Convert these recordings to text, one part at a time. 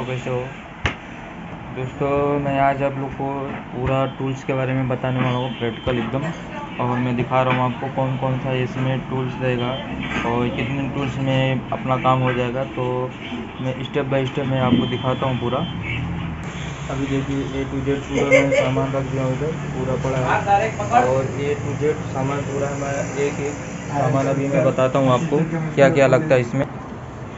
दोस्तों, कैसे हो दोस्तों। मैं आज आप लोग को पूरा टूल्स के बारे में बताने वाला हूँ, प्रैक्टिकल एकदम। और मैं दिखा रहा हूँ आपको कौन कौन सा इसमें टूल्स रहेगा और कितने टूल्स में अपना काम हो जाएगा। तो मैं स्टेप बाय स्टेप मैं आपको दिखाता हूँ पूरा। अभी देखिए A to Z पूरा मैं सामान रख दिया हूँ इधर, पूरा पड़ा है। और A to Z सामान पूरा है, मैं एक एक सामान अभी मैं बताता हूँ आपको क्या क्या लगता है इसमें।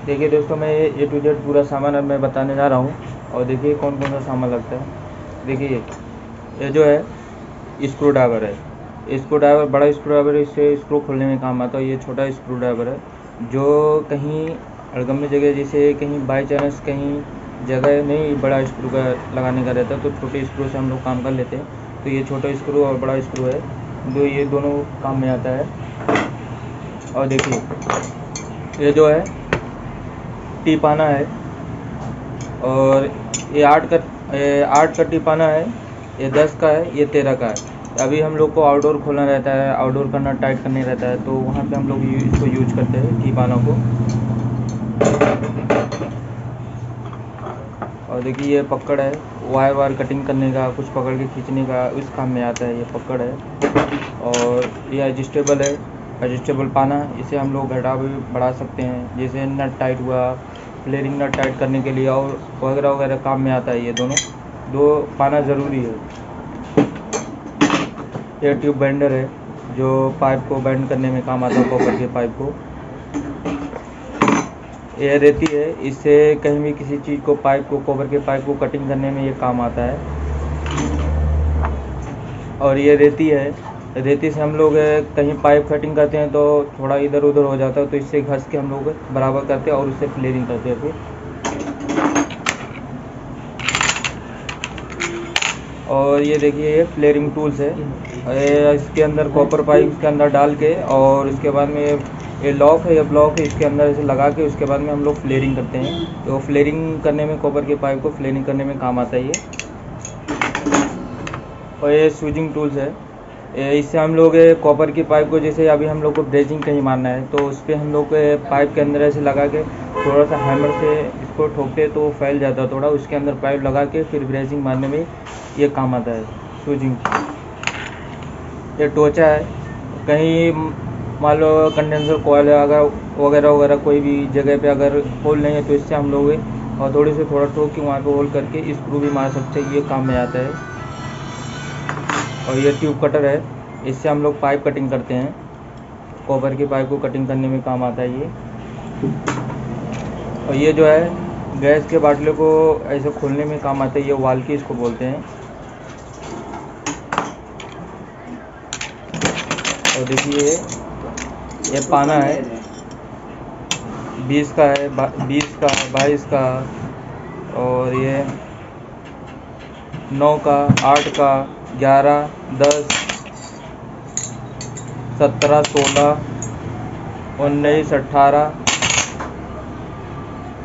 देखिए दोस्तों, मैं A to Z पूरा सामान अब मैं बताने जा रहा हूँ। और देखिए कौन कौन सा सामान लगता है। देखिए ये जो है स्क्रू ड्राइवर है। स्क्रू ड्राइवर बड़ा स्क्रू ड्राइवर है, इससे स्क्रू खोलने में काम आता है। ये छोटा स्क्रू ड्राइवर है जो कहीं अड़गम जगह, जैसे कहीं बाई चांस कहीं जगह नहीं बड़ा स्क्रू का लगाने का रहता है, तो छोटे स्क्रू से हम लोग काम कर लेते हैं। तो ये छोटा स्क्रू और बड़ा स्क्रू है, ये दोनों काम में आता है। और देखिए ये जो है टिपाना है, और ये 8 का टिपाना है, ये 10 का है, ये 13 का है। अभी हम लोग को आउटडोर खोलना रहता है, आउटडोर करना टाइट करने रहता है, तो वहाँ पे हम लोग इसको यूज करते हैं टिपाना को। और देखिए ये पकड़ है, वायर कटिंग करने का, कुछ पकड़ के खींचने का, इस काम में आता है ये पकड़ है। और ये एडजस्टेबल है, एडजस्टेबल पाना, इसे हम लोग घटा भी बढ़ा सकते हैं, जैसे नट टाइट हुआ, फ्लेयरिंग नट टाइट करने के लिए और वगैरह वगैरह काम में आता है। ये दोनों दो पाना ज़रूरी है। ये ट्यूब बेंडर है जो पाइप को बेंड करने में काम आता है, कॉपर के पाइप को। ये रेती है, इससे कहीं भी किसी चीज़ को, पाइप को, कॉपर के पाइप को कटिंग करने में ये काम आता है। और ये रेती है, रेती से हम लोग कहीं पाइप कटिंग करते हैं तो थोड़ा इधर उधर हो जाता है, तो इससे घस के हम लोग बराबर करते हैं और उससे फ्लेयरिंग करते हैं फिर। और ये देखिए ये फ्लेयरिंग टूल्स है, इसके अंदर कॉपर पाइप इसके अंदर डाल के, और इसके बाद में ये लॉक है, ये ब्लॉक है, इसके अंदर इसे लगा के उसके बाद में हम लोग फ्लेयरिंग करते हैं। तो फ्लेयरिंग करने में, कॉपर के पाइप को फ्लेयरिंग करने में काम आता है ये। और ये स्विचिंग टूल्स है, इससे हम लोग कॉपर की पाइप को, जैसे अभी हम लोग को ब्रेजिंग कहीं मारना है, तो उस पर हम लोग पाइप के अंदर ऐसे लगा के थोड़ा सा हैमर से इसको ठोकते तो फैल जाता है थोड़ा, उसके अंदर पाइप लगा के फिर ब्रेजिंग मारने में ये काम आता है स्विचिंग। ये टोचा है, कहीं मान लो कंडेंसर कॉयल अगर वगैरह वगैरह कोई भी जगह पे अगर होल नहीं है, तो इससे हम लोग और थोड़ी से थोड़ा ठोक के वहाँ पे होल करके स्क्रू भी मार सकते हैं, ये काम में आता है। और ये ट्यूब कटर है, इससे हम लोग पाइप कटिंग करते हैं, कॉपर की पाइप को कटिंग करने में काम आता है ये। और ये जो है गैस के बाटले को ऐसे खोलने में काम आता है, ये वाल्की इसको बोलते हैं। और देखिए ये पाना है, 20 का है, 20 का, 22 का, और ये 9 का, 8 का, 11, 10, 17, 16, 19, 18,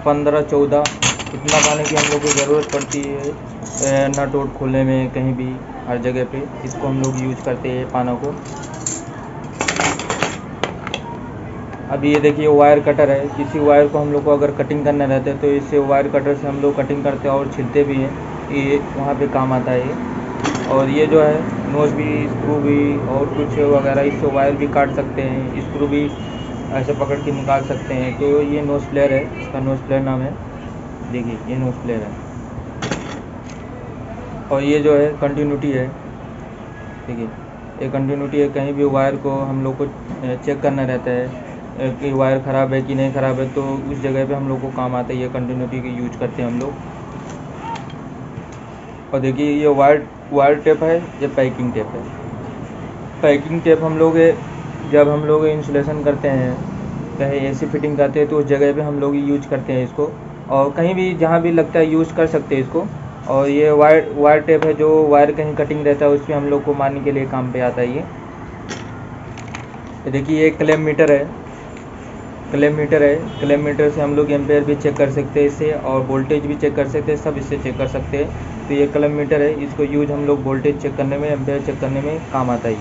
15, 14, इतना पानी की हम लोग को ज़रूरत पड़ती है नट वोट खोलने में, कहीं भी हर जगह पे इसको हम लोग यूज करते हैं पाना को। अभी ये देखिए वायर कटर है, किसी वायर को हम लोग को अगर कटिंग करना रहता है तो इससे वायर कटर से हम लोग कटिंग करते हैं और छिलते भी हैं, ये वहाँ पे काम आता है ये। और ये जो है नोज भी, स्क्रू भी और कुछ वगैरह, इससे वायर भी काट सकते हैं, स्क्रू भी ऐसे पकड़ के निकाल सकते हैं। तो ये नोज प्लेयर है, इसका नोज प्लेयर नाम है, देखिए ये नोज प्लेयर है। और ये जो है कंटिन्यूटी है, देखिए ये कंटिन्यूटी है, कहीं भी वायर को हम लोग को चेक करना रहता है कि वायर ख़राब है कि नहीं ख़राब है, तो उस जगह पे हम लोग को काम आता है, ये कंटिन्यूटी की यूज करते हैं हम लोग। और देखिए ये वायर टेप है, ये पैकिंग टेप है। पैकिंग टेप हम लोग जब हम लोग इंसुलेशन करते हैं, कहीं एसी फिटिंग करते हैं, तो उस जगह पे हम लोग यूज करते हैं इसको, और कहीं भी जहाँ भी लगता है यूज़ कर सकते हैं इसको। और ये वायर टेप है, जो वायर कहीं कटिंग रहता है उसमें हम लोग को मारने के लिए काम पे आता है ये। देखिए ये क्लैम्प मीटर है, क्लैम्प मीटर से हम लोग एम्पेयर भी चेक कर सकते हैं इससे, और वोल्टेज भी चेक कर सकते हैं, सब इससे चेक कर सकते हैं। तो ये क्लैम्प मीटर है, इसको यूज हम लोग वोल्टेज चेक करने में, एम्पेयर चेक करने में काम आता है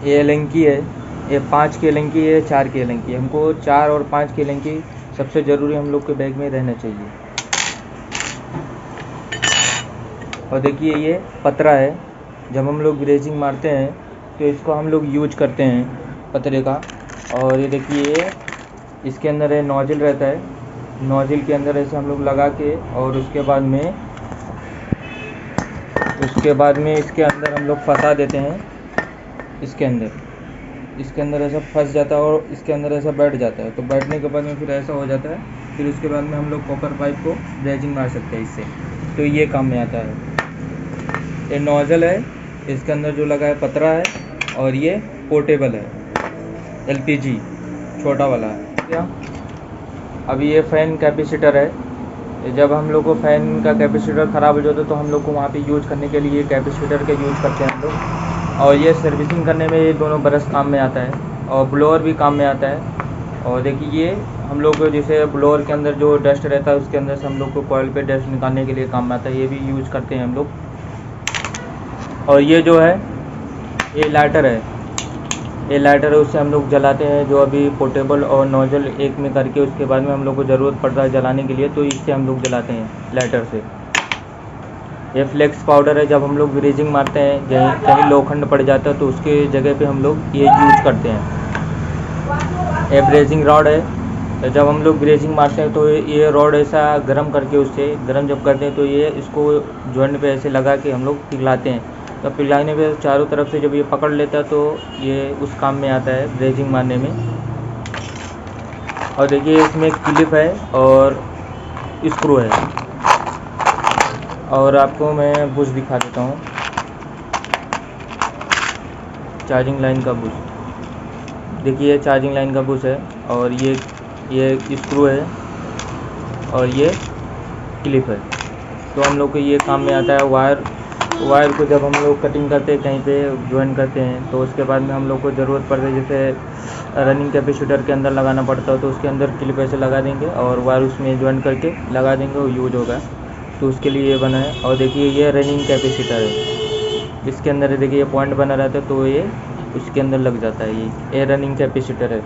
ये एलेंकी है, ये 5 की एलेंकी है, 4 की एलेंकी। हमको 4 और 5 की एलेंकी सबसे ज़रूरी हम लोग के बैग में रहना चाहिए। और देखिए ये पतरा है, जब हम लोग ग्रेजिंग मारते हैं तो इसको हम लोग यूज करते हैं पतरे का। और ये देखिए इसके अंदर है नोजल रहता है, नोजल के अंदर ऐसे हम लोग लगा के और उसके बाद में इसके अंदर हम लोग फंसा देते हैं। इसके अंदर ऐसा फंस जाता है और इसके अंदर ऐसा बैठ जाता है। तो बैठने के बाद में फिर ऐसा हो जाता है, फिर उसके बाद में हम लोग कॉपर पाइप को ब्रेजिंग मार सकते हैं इससे। तो ये काम में आता है। ये नोजल है, इसके अंदर जो लगा है पतरा है, और ये पोर्टेबल है, LPG छोटा वाला है। अभी ये फ़ैन कैपेसिटर है, जब हम लोग को फ़ैन का कैपेसिटर ख़राब हो जाता है तो हम लोग को वहाँ पे यूज़ करने के लिए कैपेसिटर का यूज़ करते हैं हम लोग। और ये सर्विसिंग करने में ये दोनों ब्रश काम में आता है, और ब्लोअर भी काम में आता है। और देखिए ये हम लोग को जैसे ब्लोअर के अंदर जो डस्ट रहता है उसके अंदर से हम लोग को कॉइल पे डस्ट निकालने के लिए काम में आता है, ये भी यूज़ करते हैं हम लोग। और ये जो है ये लाइटर है, उससे हम लोग जलाते हैं, जो अभी पोर्टेबल और नोजल एक में करके उसके बाद में हम लोग को ज़रूरत पड़ता है जलाने के लिए, तो इससे हम लोग जलाते हैं लाइटर से। ये फ्लेक्स पाउडर है, जब हम लोग ग्रेजिंग मारते हैं कहीं लोखंड पड़ जाता है तो उसके जगह पे हम लोग ये यूज करते हैं। ये ब्रेजिंग रॉड है, तो जब हम लोग ग्रेजिंग मारते हैं तो ये रॉड ऐसा गर्म करके उससे गर्म जब करते हैं तो ये इसको जॉइंट पे ऐसे लगा के हम लोग पिघलाते हैं। तो पिघलाने पे चारों तरफ से जब ये पकड़ लेता है तो ये उस काम में आता है ब्रेजिंग मारने में। और देखिए इसमें क्लिप है और स्क्रू है। और आपको मैं बुश दिखा देता हूँ, चार्जिंग लाइन का बुश। देखिए ये चार्जिंग लाइन का बुश है, और ये स्क्रू है, और ये क्लिप है। तो हम लोग को ये काम में आता है। वायर को जब हम लोग कटिंग करते हैं कहीं पे ज्वाइन करते हैं तो उसके बाद में हम लोग को ज़रूरत पड़ती है, जैसे रनिंग कैपेसिटर के अंदर लगाना पड़ता है तो उसके अंदर क्लिप ऐसे लगा देंगे और वायर उसमें ज्वाइन करके लगा देंगे और यूज होगा। तो उसके लिए ये बना है। और देखिए ये रनिंग कैपेसिटर है, इसके अंदर देखिए ये पॉइंट बना रहता है तो ये उसके अंदर लग जाता है। ये रनिंग कैपेसिटर है।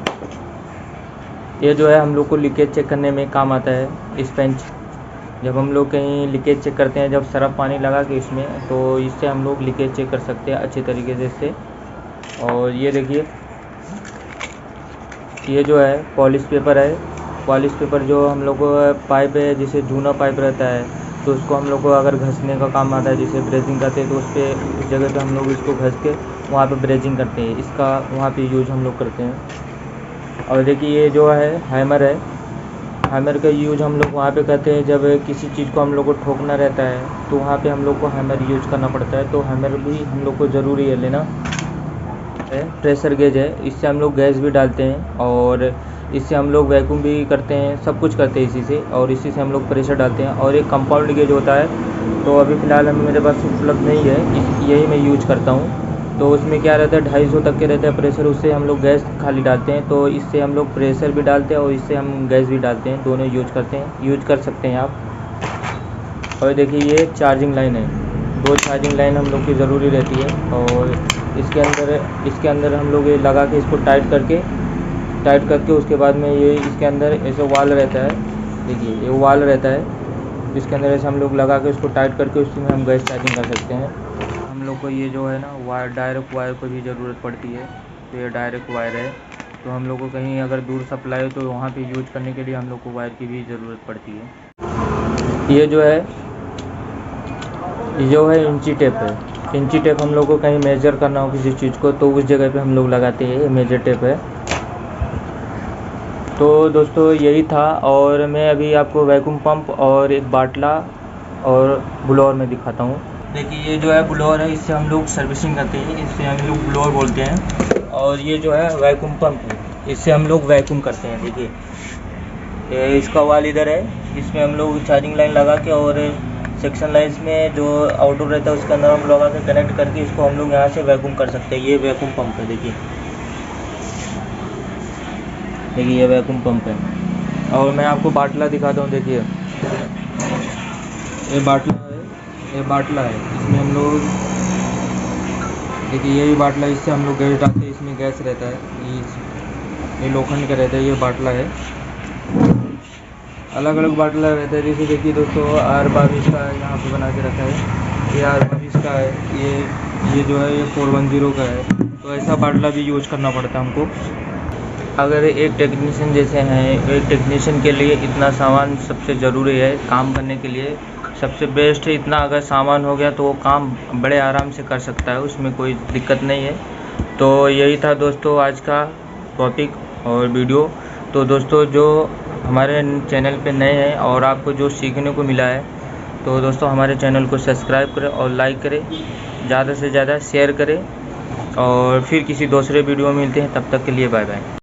ये जो है हम लोग को लीकेज चेक करने में काम आता है। इस पेंच जब हम लोग कहीं लीकेज चेक करते हैं, जब सरफ पानी लगा के इसमें, तो इससे हम लोग लीकेज चेक कर सकते हैं अच्छे तरीके से इससे। और ये देखिए ये जो है पॉलिश पेपर है। पॉलिश पेपर जो हम लोग को पाइप है, जैसे जूना पाइप रहता है तो उसको हम लोग को अगर घसने का काम आता है, जैसे ब्रेजिंग करते हैं तो उस जगह पे हम लोग इसको घस के वहाँ पे ब्रेजिंग करते हैं, इसका वहाँ पे यूज हम लोग करते हैं। और देखिए ये जो है हैमर है, हैमर का यूज हम लोग वहाँ पे करते हैं जब किसी चीज़ को हम लोग को ठोकना रहता है तो वहाँ पे हम लोग को हैमर यूज करना पड़ता है। तो हैमर भी हम लोग को ज़रूरी है लेना। प्रेशर गेज है, इससे हम लोग गैस भी डालते हैं और इससे हम लोग वैक्यूम भी करते हैं, सब कुछ करते हैं इसी से, और इसी से हम लोग प्रेशर डालते हैं। और एक कंपाउंड गेज होता है, तो अभी फ़िलहाल मेरे पास उपलब्ध नहीं है, यही मैं यूज करता हूँ। तो उसमें क्या रहता है 250 तक के रहता है प्रेशर, उससे हम लोग गैस खाली डालते हैं। तो इससे हम लोग प्रेशर भी डालते हैं और इससे हम गैस भी डालते हैं, दोनों यूज कर सकते हैं आप। और देखिए ये चार्जिंग लाइन है, 2 चार्जिंग लाइन हम लोग की ज़रूरी रहती है। और इसके अंदर हम लोग ये लगा के इसको टाइट करके उसके बाद में ये इसके अंदर ऐसे वाल रहता है, देखिए ये वाल रहता है, इसके अंदर ऐसे हम लोग लगा के उसको टाइट करके उसमें हम गैस चार्जिंग कर सकते हैं। हम लोग को ये जो है ना वायर, डायरेक्ट वायर को भी ज़रूरत पड़ती है, तो ये डायरेक्ट वायर है। तो हम लोग को कहीं अगर दूर सप्लाई हो तो वहाँ पे यूज करने के लिए हम लोग को वायर की भी ज़रूरत पड़ती है। ये जो है इंची टेप है। इंची टेप हम लोग को कहीं मेजर करना हो किसी चीज़ को तो उस जगह पे हम लोग लगाते हैं, मेजर टेप है। तो दोस्तों यही था, और मैं अभी आपको वैक्यूम पंप और एक बाटला और ब्लोअर में दिखाता हूँ। देखिए ये जो है ब्लोअर है, इससे हम लोग सर्विसिंग करते हैं, इससे हम लोग ब्लोअर बोलते हैं। और ये जो है वैक्यूम पंप है, इससे हम लोग वैक्यूम करते हैं। देखिए इसका वाल इधर है, इसमें हम लोग चार्जिंग लाइन लगा के और सेक्शन लाइन्स में जो आउटडोर रहता है उसके अंदर हम लगा के कनेक्ट करके इसको हम लोग यहाँ से वैक्यूम कर सकते हैं। ये वैक्यूम पंप है, देखिए ये वैक्यूम पंप है। और मैं आपको बाटला दिखाता हूँ। देखिए ये बाटला है, इसमें हम लोग देखिए यही बाटला, इससे हम लोग गैस डालते हैं, इसमें गैस रहता है, ये लोखंड का रहता है, ये बाटला है। अलग अलग बाटला रहता है। जैसे देखिए दोस्तों, R22 का यहाँ पे बना के रखा है, ये R22 का है, ये जो है ये 410 का है। तो ऐसा बाटला भी यूज करना पड़ता है हमको। अगर एक टेक्नीशियन जैसे हैं, एक टेक्नीशियन के लिए इतना सामान सबसे ज़रूरी है काम करने के लिए, सबसे बेस्ट है। इतना अगर सामान हो गया तो वो काम बड़े आराम से कर सकता है, उसमें कोई दिक्कत नहीं है। तो यही था दोस्तों आज का टॉपिक और वीडियो। तो दोस्तों जो हमारे चैनल पे नए हैं और आपको जो सीखने को मिला है, तो दोस्तों हमारे चैनल को सब्सक्राइब करें और लाइक करें, ज़्यादा से ज़्यादा शेयर करें। और फिर किसी दूसरे वीडियो में मिलते हैं, तब तक के लिए बाय बाय।